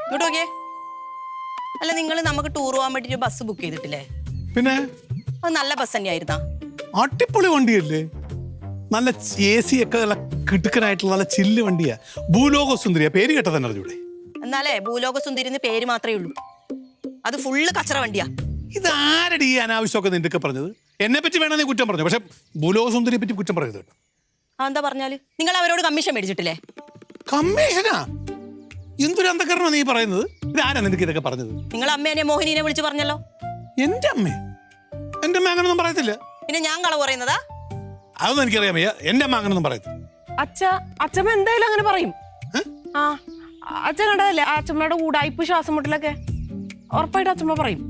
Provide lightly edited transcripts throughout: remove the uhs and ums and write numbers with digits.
ഇങ്ങോട്ട് നോക്കിയേ. അല്ല, നിങ്ങൾ നമുക്ക് ടൂർ പോകാൻ വേണ്ടിട്ട് ബസ് ബുക്ക് ചെയ്തിട്ടില്ലേ? പിന്നെ അത് നല്ല ബസ് തന്നെയായിരുന്നാ? അടിപൊളി വണ്ടിയല്ലേ, നല്ല AC ഒക്കെ നല്ല കിടുക്കനായിട്ടുള്ള നല്ല ചില്ല് വണ്ടിയാ. ഭൂലോക സുന്ദരിയാ, പേര് കേട്ട തന്നെ അറിഞ്ഞൂടെ? എന്നാലേ ഭൂലോക സുന്ദരിന്ന് പേര് മാത്രമേ ഉള്ളൂ. അത് ഫുള്ള് കച്ചറ വണ്ടിയാ. ഇതാരടി ഈ അനാവശ്യമൊക്കെ നിന്റെ പറഞ്ഞത്? എന്നെ പറ്റി വേണം നീ കുറ്റം പറഞ്ഞു, പക്ഷെ ഭൂലോക സുന്ദരിയെ പറ്റി കുറ്റം പറയരുത് കേട്ടോ. എന്താ പറഞ്ഞാല്? നിങ്ങൾ അവരോട് കമ്മീഷൻ മേടിച്ചിട്ടില്ലേ? കമ്മീഷനാ? എന്തൊരു അന്ധകരണ നീ പറയുന്നത്? ഇതാരാ നിനക്ക് ഇതൊക്കെ പറഞ്ഞത്? നിങ്ങൾ അമ്മേനെ മോഹിനിനെ വിളിച്ച് പറഞ്ഞല്ലോ. എന്റെ അമ്മ? എന്റെ അമ്മ അങ്ങനൊന്നും പറയത്തില്ല. പിന്നെ ഞാൻ കളവ് പറയുന്നതാ? അതൊന്നും എനിക്കറിയാം വയ്യ. എന്റെ അമ്മ അങ്ങനൊന്നും പറയത്തില്ല. അച്ഛമ്മ എന്തായാലും അങ്ങനെ പറയും. ആ, അച്ഛൻ കണ്ടതല്ലേ അച്ഛമ്മയുടെ കൂടായ്പ ശ്വാസം മുട്ടലൊക്കെ? ഉറപ്പായിട്ട് അച്ഛമ്മ പറയും.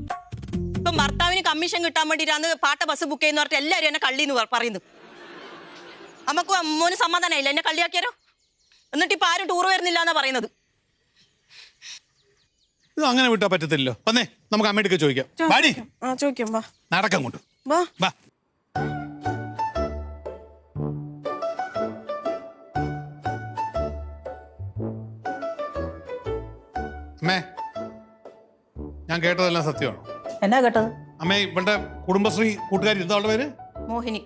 ഇപ്പം ഭർത്താവിന് കമ്മീഷൻ കിട്ടാൻ വേണ്ടിയിട്ടാണ് പാട്ട ബസ് ബുക്ക് ചെയ്യുന്ന പറഞ്ഞിട്ട് എല്ലാവരും എന്നെ കള്ളിന്ന് പറയുന്നു. നമുക്ക് മോന് സമാധാനമില്ല എന്നെ കള്ളിയാക്കിയാലോ? എന്നിട്ട് ഇപ്പൊ ആരും ടൂർ വരുന്നില്ല എന്നാ പറയുന്നത്. ഇത് അങ്ങനെ വിട്ടാ പറ്റത്തില്ലല്ലോ. വന്നേ, നമുക്ക് അമ്മയുടെ ചോദിക്കാം. ചോദിക്കാം, വാ. നടക്കങ്ങോട്ട് വാ. വാ. അമ്മേ, ഞാൻ കേട്ടതെല്ലാം സത്യമാണോ? എന്നാ കേട്ടത്? അമ്മേ, ഇവളുടെ കുടുംബശ്രീ കൂട്ടുകാരി എന്താ അവളുടെ പേര്? മോഹിനി.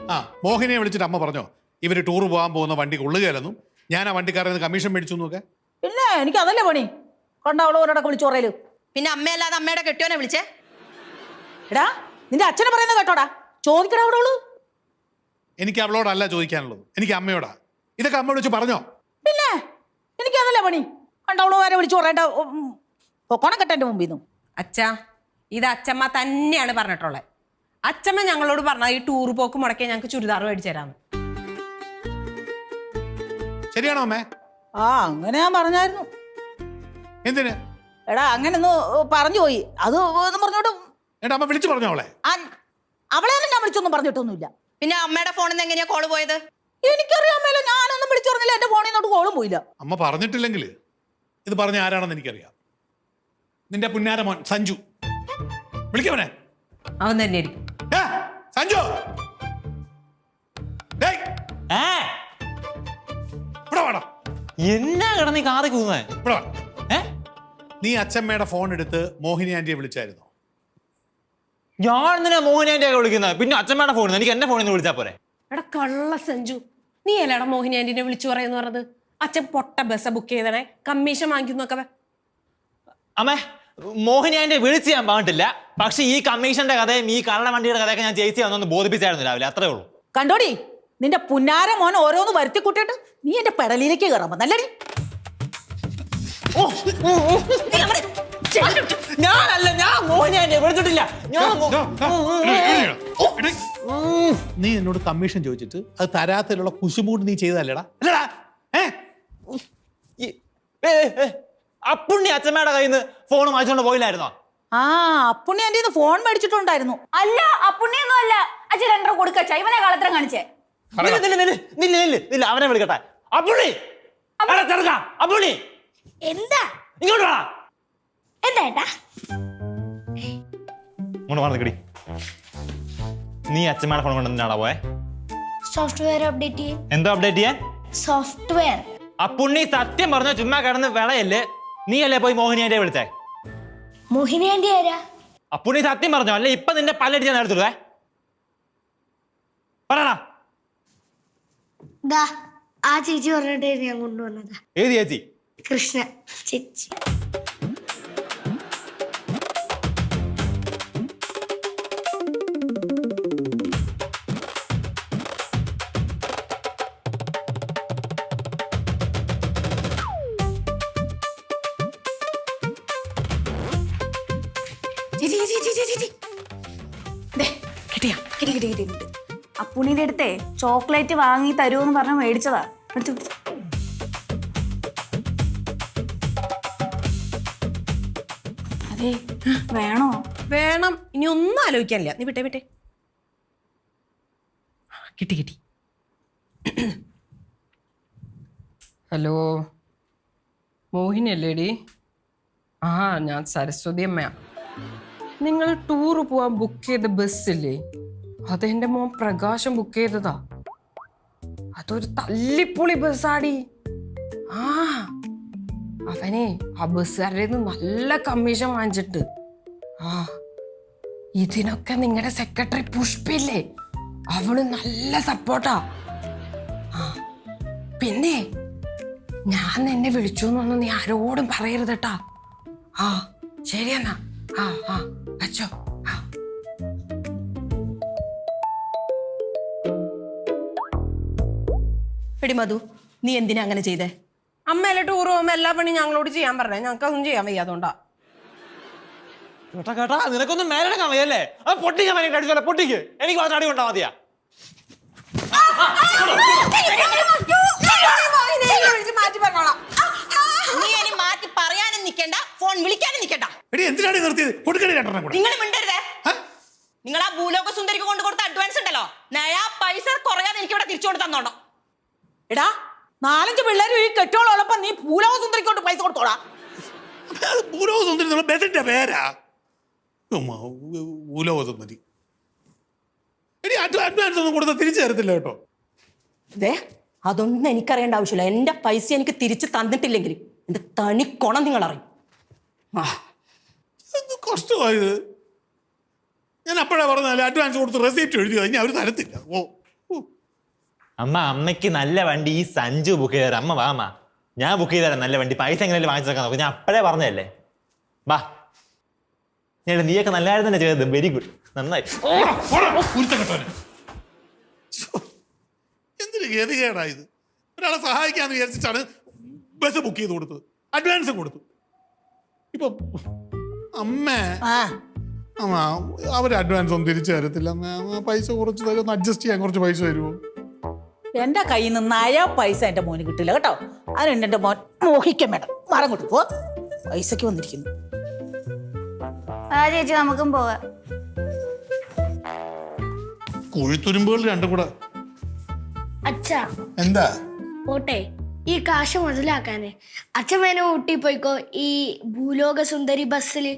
മോഹിനിയെ വിളിച്ചിട്ട് അമ്മ പറഞ്ഞോ ഇവര് ടൂർ പോകാൻ പോകുന്ന വണ്ടി കൊള്ളുകയല്ലെന്നും ഞാൻ ആ വണ്ടിക്കാരൻ കമ്മീഷൻ മേടിച്ചു എന്നൊക്കെ? പിന്നെ എനിക്ക് അതല്ലേ പണി. കണ്ട അവളോരൊക്കെ വിളിച്ചു പറയല്. പിന്നെ അമ്മയല്ലാതെ അമ്മയുടെ കെട്ടിയോനെ വിളിച്ചേ? എടാ, നിന്റെ അച്ഛനെ പറയുന്നത് കേട്ടോടാ. ചോദിക്കടാ അവളോട്. എനിക്ക് അവളോടല്ല ചോദിക്കാനുള്ളത്, എനിക്ക് അമ്മയോടാ. ഇതൊക്കെ അമ്മ വിളിച്ച് പറഞ്ഞോ? പിന്നെ എനിക്ക് അതല്ലേ പണി. കണ്ട അവളോരെ വിളിച്ചു പറയണ്ട. കൊണം കെട്ടെ മുമ്പിൽ നിന്നും. അച്ഛാ, ഇത് അച്ഛമ്മ തന്നെയാണ് പറഞ്ഞിട്ടുള്ളത്. അച്ഛമ്മ ഞങ്ങളോട് പറഞ്ഞ ഈ ടൂർ പോക്ക് മുടക്കിയ ഞങ്ങൾക്ക് ചുരിദാർ മേടിച്ചു തരാന്ന്. ശരിയാണോ അമ്മേ? അങ്ങനെ ഞാൻ പറഞ്ഞായിരുന്നു. എന്തിന്? എടാ, അങ്ങനെ ഒന്ന് പറഞ്ഞു പോയി. അത് പറഞ്ഞോട്ട് എടാ, അമ്മ വിളിച്ചു പറഞ്ഞോ അവളെ? അവളെ ഞാൻ വിളിച്ചൊന്നും പറഞ്ഞിട്ടൊന്നുമില്ല. പിന്നെ അമ്മയുടെ ഫോണിൽ നിന്ന് എങ്ങനെയാ കോള് പോയത്? എനിക്കറിയാമല്ലോ, ഞാനൊന്നും വിളിച്ചു പറഞ്ഞില്ല. എന്റെ ഫോണിൽ നിന്നോട്ട് കോളും പോയില്ല. അമ്മ പറഞ്ഞിട്ടില്ലെങ്കിൽ ഇത് പറഞ്ഞ ആരാണെന്ന് എനിക്കറിയാം. നിന്റെ പുന്നാര മോൻ സഞ്ജു. വിളിക്കവനെ. അവൻ തന്നെ ആയിരിക്കും. സഞ്ജു, എന്നാ കിടന്നീ കാറി കൂന്നേ? നീ അച്ഛമ്മയുടെ ഫോൺ എടുത്ത് മോഹിനി ആന്റിയെ വിളിച്ചായിരുന്നോ? ഞാൻ എന്തിനാ മോഹിനി ആന്റിയൊക്കെ വിളിക്കുന്നത്? പിന്നെ അച്ഛമ്മയുടെ ഫോണിൽ എനിക്ക് എന്റെ ഫോണിൽ നിന്ന് വിളിച്ചാ പോരെ? എടാ കള്ള സഞ്ജു, നീ അല്ലേടാ മോഹിനി ആന്റിനെ വിളിച്ചു പറയുന്നു പറഞ്ഞത്? അച്ഛൻ പൊട്ട ബസ് ബുക്ക് ചെയ്തണേ, കമ്മീഷൻ വാങ്ങിക്കുന്നൊക്കെ. അമ്മേ, മോഹിനി ആന്റിയെ വിളിച്ച് ഞാൻ പറഞ്ഞിട്ടില്ല. പക്ഷെ ഈ കമ്മീഷന്റെ കഥയും ഈ കള്ള വണ്ടിയുടെ കഥയൊക്കെ ഞാൻ ചേച്ചി വന്നൊന്ന് ബോധിപ്പിച്ചായിരുന്നു രാവിലെ, അത്രേ ഉള്ളൂ. കണ്ടോടി, നിന്റെ പുന്നാര മോൻ ഓരോന്ന് വരുത്തി കൂട്ടിയിട്ട് നീ എന്റെ പെടലിലേക്ക് കയറാൻ നല്ലടി. ഞാനല്ല, ഞാൻ മോഹിനി ആന്റിയെ വിളിച്ചിട്ടില്ല. നീ എന്നോട് കമ്മീഷൻ ചോദിച്ചിട്ട് അത് തരാത്തിലുള്ള കുശുമൂട് നീ ചെയ്തല്ലേടാ? അല്ലടാ? അപ്പുണ്ണി അച്ഛമ്മയുടെ കയ്യിൽ നിന്ന് ഫോൺ വാങ്ങിച്ചോണ്ട് പോയില്ലായിരുന്നോ? അപ്പുണ്ണി എന്റെ ഫോൺ മേടിച്ചിട്ടുണ്ടായിരുന്നു. അല്ല, അപ്പുണ്ണിയൊന്നും അല്ല. അച്ഛൻ 2 കൊടുക്കച്ച. ഇവനെ കളത്രം കാണിച്ചേ. അവനെ വിളിക്കട്ടെ. അപ്പുണ്ണി, അപ്പുണ്ണി, എന്താ ഇങ്ങോട്ട് വാ. എന്താ ഏട്ടാ? ഇങ്ങോട്ട് വന്നിക്കടി. നീ അച്ഛമ്മയുടെ ഫോൺ കൊണ്ട് എന്തിനാടാ പോയെ? സോഫ്റ്റ്വെയർ അപ്ഡേറ്റ് ചെയ്യും. എന്തോ അപ്ഡേറ്റ് ചെയ്യാൻ? സോഫ്റ്റ്വെയർ. അപ്പുണ്ണി സത്യം പറഞ്ഞോ, ചുമ്മാ കിടന്ന് വിളയല്ലേ? നീ അല്ലേ പോയി മോഹിനി ആന്റിയെ വിളിച്ചേ? മോഹിനി ആന്റി ആരാ? അപ്പുണ്ണി സത്യം പറഞ്ഞോ, അല്ലെ ഇപ്പൊ നിന്റെ പല്ലടിച്ചാൽ എടുത്തുള്ളേ? പറയടാ. ദാ ആ ചേച്ചി പറഞ്ഞിട്ട് ഞാൻ കൊണ്ടുവന്നതാ. ഏത് ചേച്ചി? കൃഷ്ണ ചേച്ചി. അപ്പുണ്ണിന്റെ അടുത്തേ ചോക്ലേറ്റ് വാങ്ങി തരുമെന്ന് പറഞ്ഞ് മേടിച്ചതാ. അതെ, വേണോ? വേണം. ഇനി ഒന്നും ആലോചിക്കാനില്ല. നീ വിട്ടേ. കിട്ടി. ഹലോ, മോഹിനി അല്ലേടി? ഞാൻ സരസ്വതി അമ്മയാ. നിങ്ങൾ ടൂർ പോവാൻ ബുക്ക് ചെയ്ത ബസ്സില്ലേ, അതെന്റെ മോൻ പ്രകാശം ബുക്ക് ചെയ്തതാ. അതൊരു തല്ലിപ്പൊളി ബസ്സാടി. ആ അവനെ ആ ബസ്സുകാരുടെ നല്ല കമ്മീഷൻ വാങ്ങിച്ചിട്ട് ആ ഇതിനൊക്കെ നിങ്ങളുടെ സെക്രട്ടറി പുഷ്പില്ലേ, അവള് നല്ല സപ്പോർട്ടാ. ആ പിന്നെ ഞാൻ നിന്നെ വിളിച്ചു എന്നൊന്നും നീ ആരോടും പറയരുത് കേട്ടാ. ആ ശരിയെന്നാ. ആ ആ അച്ചോ. ആ എടി മധു, നീ എന്തിനാ അങ്ങനെ ചെയ്തേ? അമ്മയല്ലേ ടൂർ പോകുമ്പോ എല്ലാ പണിയും ഞങ്ങളോട് ചെയ്യാൻ പറഞ്ഞേ, ഞങ്ങൾക്ക് അതൊന്നും ചെയ്യാൻ വയ്യാത്തോണ്ടാ. കേട്ടാ കേട്ടാ, നിനക്കൊന്നും മേലെടുക്കാൻ വയ്യല്ലേ? അത് പൊട്ടിക്കാൻ വേണ്ടി അടിച്ചോലെ, പൊട്ടിക്ക്. എനിക്ക് മാത്രം അടി കൊണ്ടാ മതിയാ. നീ ഇനി മാറ്റി പറയാനും നിക്കണ്ട, ഫോൺ വിളിക്കാനും നിക്കണ്ട. എടി എന്തിനാണ് ഈ നിർത്തിയത്? കൊടുക്കണേ രണ്ടെണ്ണം കൂടെ. നിങ്ങൾ മിണ്ടരുതേ. നിങ്ങൾ ആ ഭൂലോക സുന്ദരിക്ക് കൊണ്ട് കൊടുത്ത അഡ്വാൻസ് ഉണ്ടല്ലോ, നയാ പൈസ കുറയാതെ എനിക്ക് ഇവിടെ തിരിച്ചു കൊടുത്ത് തന്നോണം. എടാ 4-5 പിള്ളേർ ഈ കെട്ടോളോളപ്പം നീ ഭൂലോക സുന്ദരിക്കോട്ട് പൈസ കൊടുത്തോടാ. അത് ഭൂലോക സുന്ദരി നമ്മളെ ബസിന്റെ പേരാ. ഭൂലോക സുന്ദരി. എടി അഡ്വാൻസ് ഒന്നും കൊടുത്താൽ തിരിച്ചു തരത്തില്ല കേട്ടോ. ദേ, അതൊന്നും എനിക്കറിയേണ്ട ആവശ്യമില്ല. എന്റെ പൈസ എനിക്ക് തിരിച്ചു തന്നിട്ടില്ലെങ്കിൽ എന്റെ തണിക്കൊണം നിങ്ങൾ അറിയും. എന്ത് കഷ്ടമായത്. ഞാൻ അപ്പോഴാ പറഞ്ഞാൽ അഡ്വാൻസ് കൊടുത്ത് റെസിപ്റ്റ് എഴുതി കഴിഞ്ഞാൽ അവർ തരത്തില്ല. അമ്മ, അമ്മയ്ക്ക് നല്ല വണ്ടി ഈ സഞ്ജു ബുക്ക് ചെയ്തരാം. അമ്മ വാ അമ്മ, ഞാൻ ബുക്ക് ചെയ്തരാം നല്ല വണ്ടി. പൈസ എങ്ങനെയാലും വാങ്ങിച്ചേക്കാൻ നോക്കും. ഞാൻ അപ്പോഴേ പറഞ്ഞതല്ലേ. വാ, നീയൊക്കെ നല്ലതായിരുന്നു തന്നെ ചെയ്തത്. വെരി ഗുഡ്, നന്നായി. എന്തൊരു ഗതികേടായത്. ഒരാളെ സഹായിക്കാന്ന് വിചാരിച്ചിട്ടാണ് ബസ് ബുക്ക് ചെയ്ത് കൊടുത്തത്, അഡ്വാൻസും കൊടുത്തു. ഇപ്പൊ അമ്മ അവർ അഡ്വാൻസ് ഒന്നും തിരിച്ചു തരത്തില്ല. പൈസ കുറച്ച് തരും, ഒന്ന് അഡ്ജസ്റ്റ് ചെയ്യാൻ കുറച്ച് പൈസ തരുമോ? എന്റെ കയ്യിൽ നിന്ന് പൈസ എന്റെ മോന് കിട്ടില്ല കേട്ടോ. അതിനുണ്ട് എന്റെ മോൻ മോഹിക്കാൻ വേണം. മരം കൊണ്ടു പോ, പൈസക്ക് വന്നിരിക്കുന്നു. ആ ചേച്ചി നമുക്കും പോവാം. കുഴിത്തുരുമ്പുകൾ രണ്ടും കൂടെ. അച്ഛാ എന്താ പോട്ടെ, ഈ കാശ് മുതലാക്കാന് അച്ഛൻ വേണേ ഊട്ടി പോയിക്കോ, ഈ ഭൂലോക സുന്ദരി ബസ്സില്.